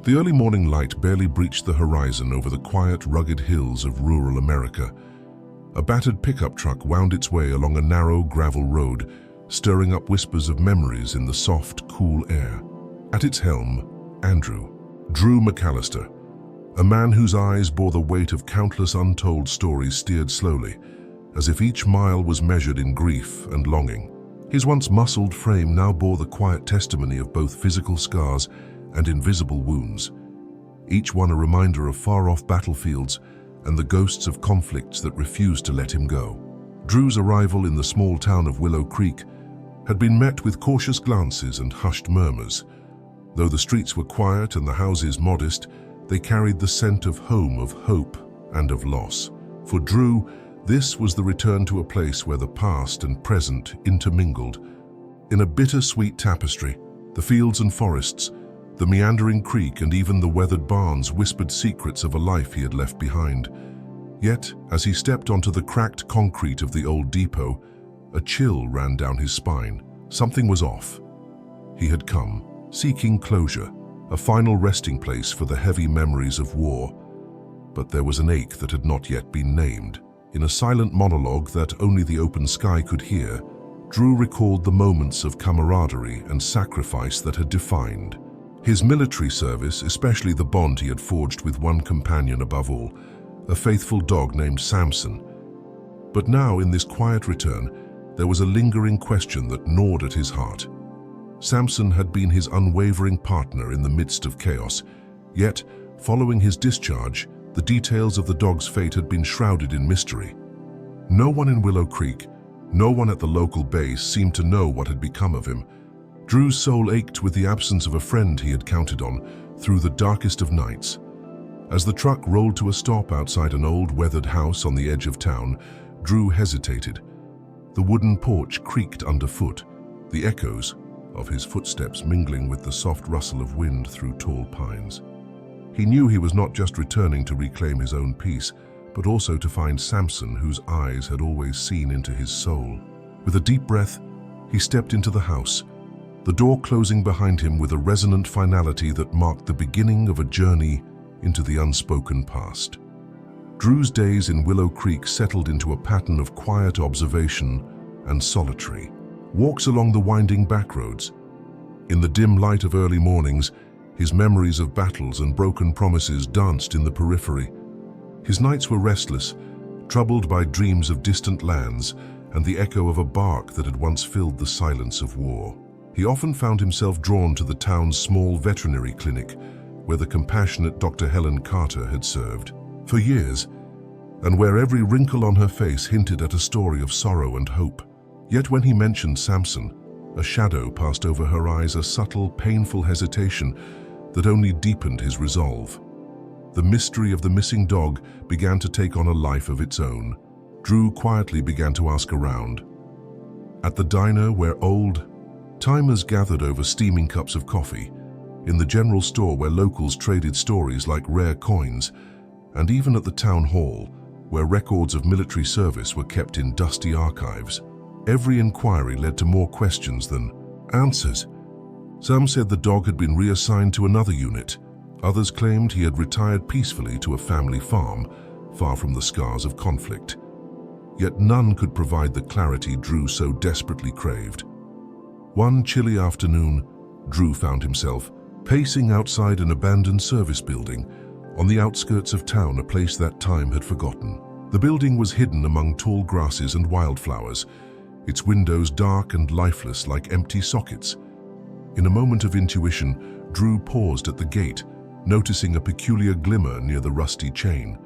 The early morning light barely breached the horizon over the quiet, rugged hills of rural America. A battered pickup truck wound its way along a narrow gravel road, stirring up whispers of memories in the soft, cool air. At its helm, Drew McAllister, a man whose eyes bore the weight of countless untold stories, steered slowly, as if each mile was measured in grief and longing. His once muscled frame now bore the quiet testimony of both physical scars and invisible wounds, each one a reminder of far-off battlefields and the ghosts of conflicts that refused to let him go. Drew's arrival in the small town of Willow Creek had been met with cautious glances and hushed murmurs. Though the streets were quiet and the houses modest, they carried the scent of home, of hope, and of loss. For Drew, this was the return to a place where the past and present intermingled. In a bittersweet tapestry, the fields and forests, the meandering creek, and even the weathered barns whispered secrets of a life he had left behind. Yet, as he stepped onto the cracked concrete of the old depot, a chill ran down his spine. Something was off. He had come, seeking closure, a final resting place for the heavy memories of war. But there was an ache that had not yet been named. In a silent monologue that only the open sky could hear, Drew recalled the moments of camaraderie and sacrifice that had defined his military service, especially the bond he had forged with one companion above all, a faithful dog named Samson. But now, in this quiet return, there was a lingering question that gnawed at his heart. Samson had been his unwavering partner in the midst of chaos, yet, following his discharge, the details of the dog's fate had been shrouded in mystery. No one in Willow Creek, no one at the local base seemed to know what had become of him. Drew's soul ached with the absence of a friend he had counted on through the darkest of nights. As the truck rolled to a stop outside an old weathered house on the edge of town, Drew hesitated. The wooden porch creaked underfoot, the echoes of his footsteps mingling with the soft rustle of wind through tall pines. He knew he was not just returning to reclaim his own peace, but also to find Samson, whose eyes had always seen into his soul. With a deep breath, he stepped into the house, the door closing behind him with a resonant finality that marked the beginning of a journey into the unspoken past. Drew's days in Willow Creek settled into a pattern of quiet observation and solitary walks along the winding backroads. In the dim light of early mornings, his memories of battles and broken promises danced in the periphery. His nights were restless, troubled by dreams of distant lands and the echo of a bark that had once filled the silence of war. He often found himself drawn to the town's small veterinary clinic, where the compassionate Dr. Helen Carter had served for years, and where every wrinkle on her face hinted at a story of sorrow and hope. Yet when he mentioned Samson, a shadow passed over her eyes, a subtle, painful hesitation that only deepened his resolve. The mystery of the missing dog began to take on a life of its own. Drew quietly began to ask around. At the diner where old-timers gathered over steaming cups of coffee, in the general store where locals traded stories like rare coins, and even at the town hall, where records of military service were kept in dusty archives. Every inquiry led to more questions than answers. Some said the dog had been reassigned to another unit. Others claimed he had retired peacefully to a family farm, far from the scars of conflict. Yet none could provide the clarity Drew so desperately craved. One chilly afternoon, Drew found himself pacing outside an abandoned service building on the outskirts of town, a place that time had forgotten. The building was hidden among tall grasses and wildflowers, its windows dark and lifeless like empty sockets. In a moment of intuition, Drew paused at the gate, noticing a peculiar glimmer near the rusty chain.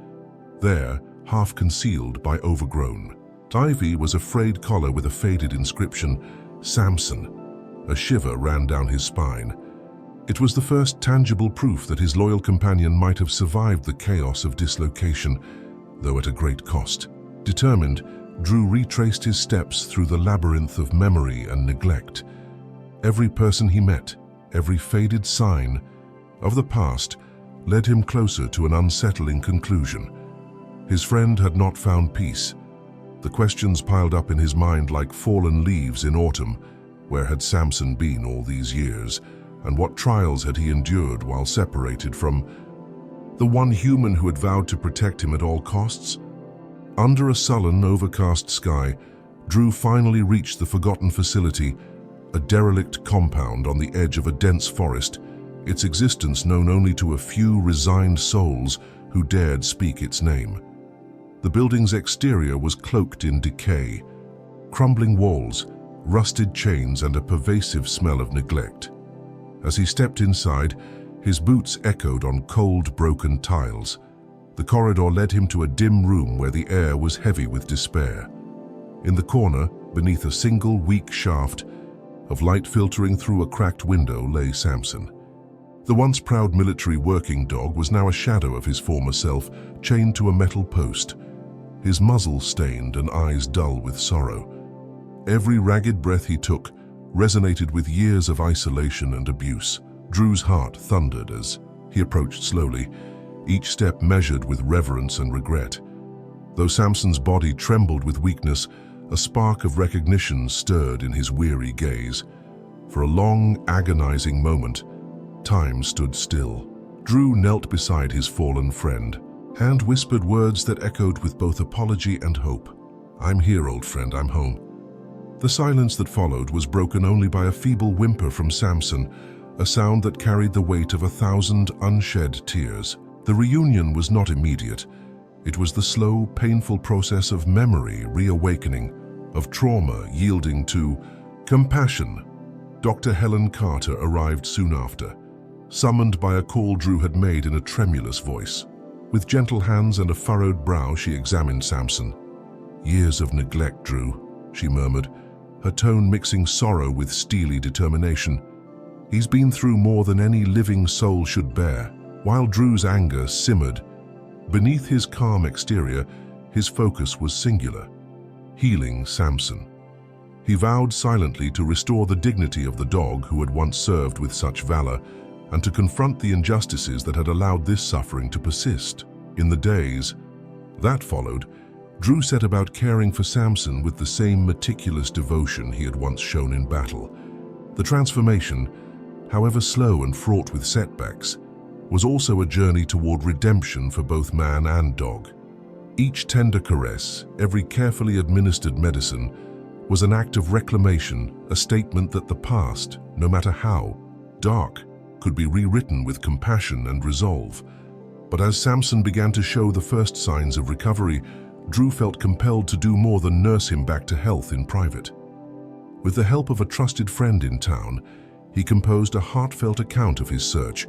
There, half concealed by overgrown ivy, was a frayed collar with a faded inscription, Samson. A shiver ran down his spine. It was the first tangible proof that his loyal companion might have survived the chaos of dislocation, though at a great cost. Determined, Drew retraced his steps through the labyrinth of memory and neglect. Every person he met, every faded sign of the past, led him closer to an unsettling conclusion. His friend had not found peace. The questions piled up in his mind like fallen leaves in autumn. Where had Samson been all these years? and what trials had he endured while separated from the one human who had vowed to protect him at all costs? Under a sullen, overcast sky, Drew finally reached the forgotten facility, a derelict compound on the edge of a dense forest, its existence known only to a few resigned souls who dared speak its name. The building's exterior was cloaked in decay, crumbling walls, rusted chains, and a pervasive smell of neglect. As he stepped inside, his boots echoed on cold, broken tiles. The corridor led him to a dim room where the air was heavy with despair. In the corner, beneath a single weak shaft of light filtering through a cracked window, lay Samson. The once proud military working dog was now a shadow of his former self, chained to a metal post, his muzzle stained and eyes dull with sorrow. Every ragged breath he took resonated with years of isolation and abuse. Drew's heart thundered as he approached slowly, each step measured with reverence and regret. Though Samson's body trembled with weakness, a spark of recognition stirred in his weary gaze. For a long, agonizing moment, time stood still. Drew knelt beside his fallen friend, and whispered words that echoed with both apology and hope. "I'm here, old friend, I'm home." The silence that followed was broken only by a feeble whimper from Samson, a sound that carried the weight of 1,000 unshed tears. The reunion was not immediate. It was the slow, painful process of memory reawakening, of trauma yielding to compassion. Dr. Helen Carter arrived soon after, summoned by a call Drew had made in a tremulous voice. With gentle hands and a furrowed brow, she examined Samson. "Years of neglect, Drew," she murmured, her tone mixing sorrow with steely determination. "He's been through more than any living soul should bear." While Drew's anger simmered, beneath his calm exterior, his focus was singular: healing Samson. He vowed silently to restore the dignity of the dog who had once served with such valor, and to confront the injustices that had allowed this suffering to persist. In the days that followed, Drew set about caring for Samson with the same meticulous devotion he had once shown in battle. The transformation, however slow and fraught with setbacks, was also a journey toward redemption for both man and dog. Each tender caress, every carefully administered medicine, was an act of reclamation, a statement that the past, no matter how dark, could be rewritten with compassion and resolve. But as Samson began to show the first signs of recovery, Drew felt compelled to do more than nurse him back to health in private. With the help of a trusted friend in town, he composed a heartfelt account of his search,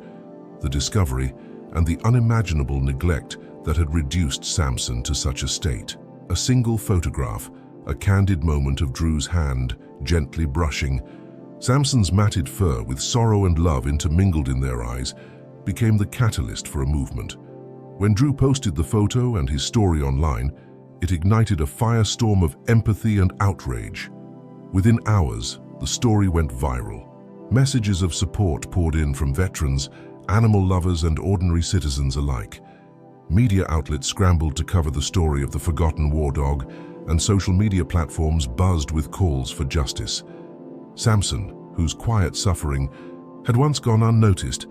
the discovery, and the unimaginable neglect that had reduced Samson to such a state. A single photograph, a candid moment of Drew's hand gently brushing Samson's matted fur with sorrow and love intermingled in their eyes, became the catalyst for a movement. When Drew posted the photo and his story online, it ignited a firestorm of empathy and outrage. Within hours, the story went viral. Messages of support poured in from veterans, animal lovers, and ordinary citizens alike. Media outlets scrambled to cover the story of the forgotten war dog, and social media platforms buzzed with calls for justice. Samson, whose quiet suffering had once gone unnoticed,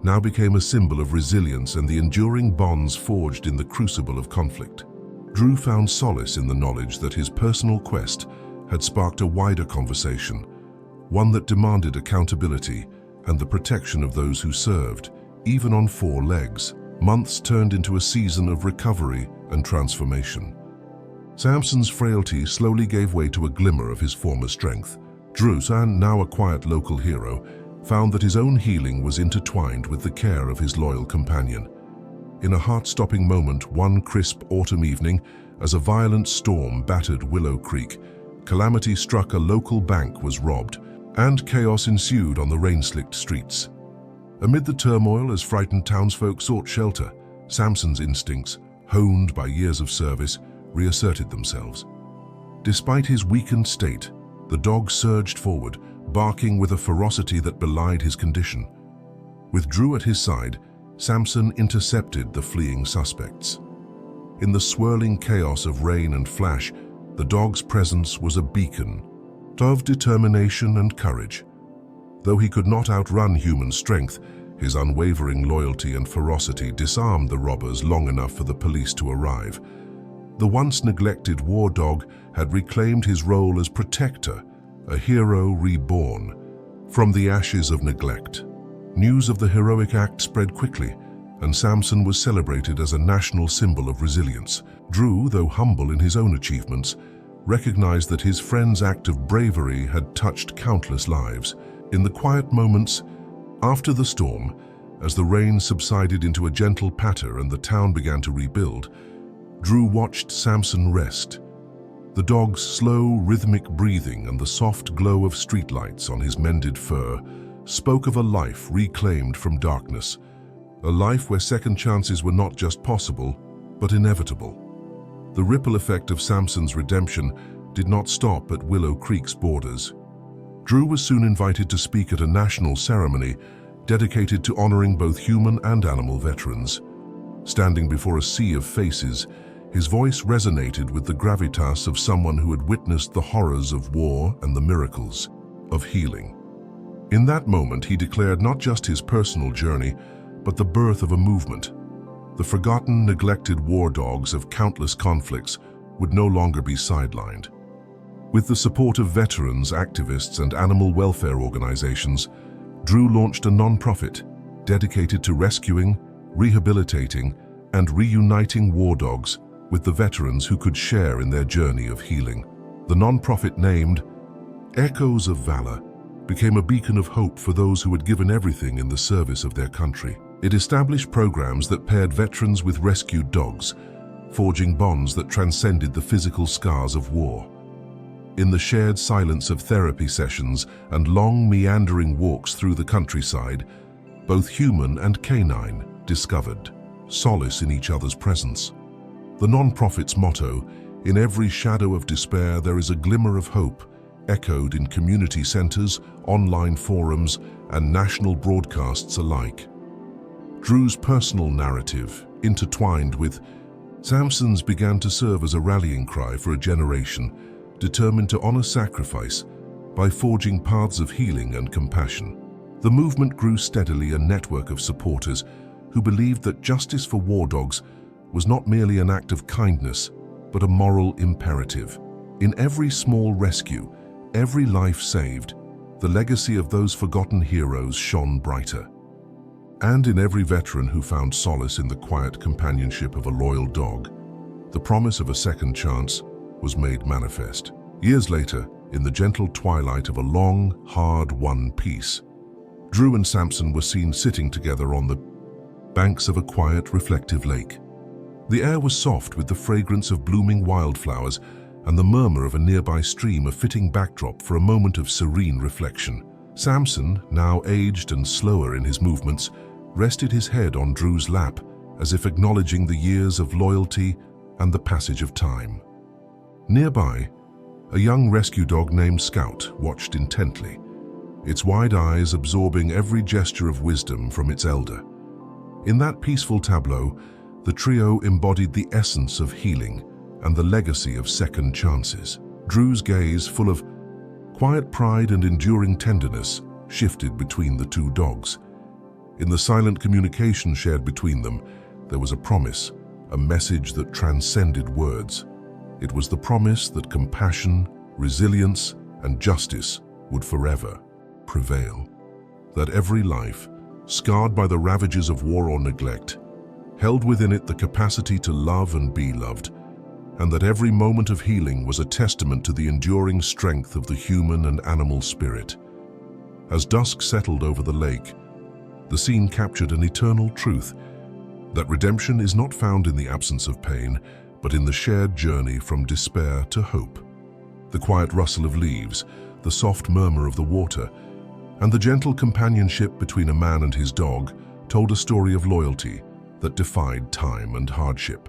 now became a symbol of resilience and the enduring bonds forged in the crucible of conflict. Drew found solace in the knowledge that his personal quest had sparked a wider conversation, one that demanded accountability and the protection of those who served, even on four legs. Months turned into a season of recovery and transformation. Samson's frailty slowly gave way to a glimmer of his former strength. Drew, and now a quiet local hero, found that his own healing was intertwined with the care of his loyal companion. In a heart-stopping moment, one crisp autumn evening, as a violent storm battered Willow Creek, calamity struck. A local bank was robbed, and chaos ensued on the rain-slicked streets. Amid the turmoil, as frightened townsfolk sought shelter, Samson's instincts, honed by years of service, reasserted themselves. Despite his weakened state, the dog surged forward, barking with a ferocity that belied his condition. With Drew at his side, Samson intercepted the fleeing suspects. In the swirling chaos of rain and flash, the dog's presence was a beacon of determination and courage. Though he could not outrun human strength, his unwavering loyalty and ferocity disarmed the robbers long enough for the police to arrive. The once neglected war dog had reclaimed his role as protector, a hero reborn. From the ashes of neglect, news of the heroic act spread quickly, and Samson was celebrated as a national symbol of resilience. Drew, though humble in his own achievements, recognized that his friend's act of bravery had touched countless lives. In the quiet moments after the storm, as the rain subsided into a gentle patter and the town began to rebuild, Drew watched Samson rest. The dog's slow, rhythmic breathing and the soft glow of streetlights on his mended fur spoke of a life reclaimed from darkness, a life where second chances were not just possible, but inevitable. The ripple effect of Samson's redemption did not stop at Willow Creek's borders. Drew was soon invited to speak at a national ceremony dedicated to honoring both human and animal veterans. Standing before a sea of faces, his voice resonated with the gravitas of someone who had witnessed the horrors of war and the miracles of healing. In that moment, he declared not just his personal journey, but the birth of a movement. The forgotten, neglected war dogs of countless conflicts would no longer be sidelined. With the support of veterans, activists, and animal welfare organizations, Drew launched a non-profit dedicated to rescuing, rehabilitating, and reuniting war dogs with the veterans who could share in their journey of healing. The non-profit, named Echoes of Valor, became a beacon of hope for those who had given everything in the service of their country. It established programs that paired veterans with rescued dogs, forging bonds that transcended the physical scars of war. In the shared silence of therapy sessions and long, meandering walks through the countryside, both human and canine discovered solace in each other's presence. The non-profit's motto, "In every shadow of despair there is a glimmer of hope," echoed in community centers, online forums, and national broadcasts alike. Drew's personal narrative, intertwined with Samson's, began to serve as a rallying cry for a generation determined to honor sacrifice by forging paths of healing and compassion. The movement grew steadily, a network of supporters who believed that justice for war dogs was not merely an act of kindness, but a moral imperative. In every small rescue, every life saved, the legacy of those forgotten heroes shone brighter. And in every veteran who found solace in the quiet companionship of a loyal dog, the promise of a second chance was made manifest. Years later, in the gentle twilight of a long, hard-won peace, Drew and Samson were seen sitting together on the banks of a quiet, reflective lake. The air was soft with the fragrance of blooming wildflowers and the murmur of a nearby stream, a fitting backdrop for a moment of serene reflection. Samson, now aged and slower in his movements, rested his head on Drew's lap, as if acknowledging the years of loyalty and the passage of time. Nearby, a young rescue dog named Scout watched intently, its wide eyes absorbing every gesture of wisdom from its elder. In that peaceful tableau, the trio embodied the essence of healing and the legacy of second chances. Drew's gaze, full of quiet pride and enduring tenderness, shifted between the two dogs. In the silent communication shared between them, there was a promise, a message that transcended words. It was the promise that compassion, resilience, and justice would forever prevail. That every life, scarred by the ravages of war or neglect, held within it the capacity to love and be loved, and that every moment of healing was a testament to the enduring strength of the human and animal spirit. As dusk settled over the lake, the scene captured an eternal truth, that redemption is not found in the absence of pain, but in the shared journey from despair to hope. The quiet rustle of leaves, the soft murmur of the water, and the gentle companionship between a man and his dog told a story of loyalty that defied time and hardship.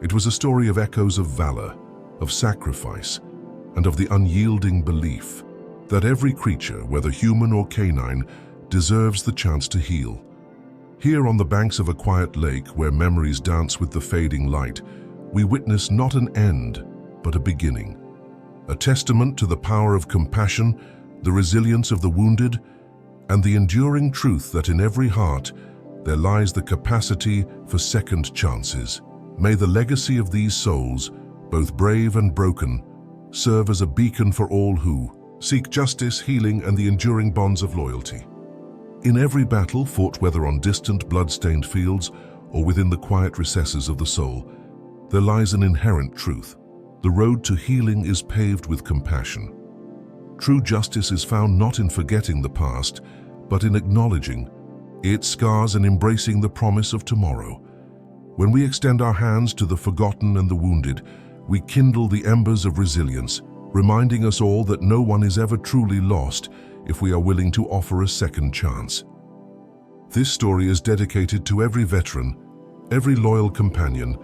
It was a story of echoes of valor, of sacrifice, and of the unyielding belief that every creature, whether human or canine, deserves the chance to heal. Here on the banks of a quiet lake where memories dance with the fading light, we witness not an end, but a beginning. A testament to the power of compassion, the resilience of the wounded, and the enduring truth that in every heart there lies the capacity for second chances. May the legacy of these souls, both brave and broken, serve as a beacon for all who seek justice, healing, and the enduring bonds of loyalty. In every battle fought, whether on distant blood-stained fields or within the quiet recesses of the soul, there lies an inherent truth. The road to healing is paved with compassion. True justice is found not in forgetting the past, but in acknowledging its scars and embracing the promise of tomorrow. When we extend our hands to the forgotten and the wounded, we kindle the embers of resilience, reminding us all that no one is ever truly lost if we are willing to offer a second chance. This story is dedicated to every veteran, every loyal companion,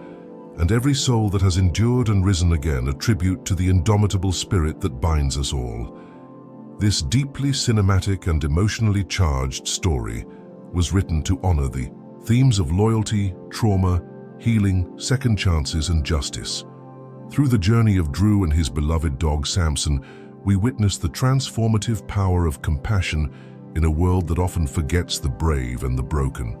and every soul that has endured and risen again, a tribute to the indomitable spirit that binds us all. This deeply cinematic and emotionally charged story was written to honor the themes of loyalty, trauma, healing, second chances, and justice. Through the journey of Drew and his beloved dog Samson, we witness the transformative power of compassion in a world that often forgets the brave and the broken.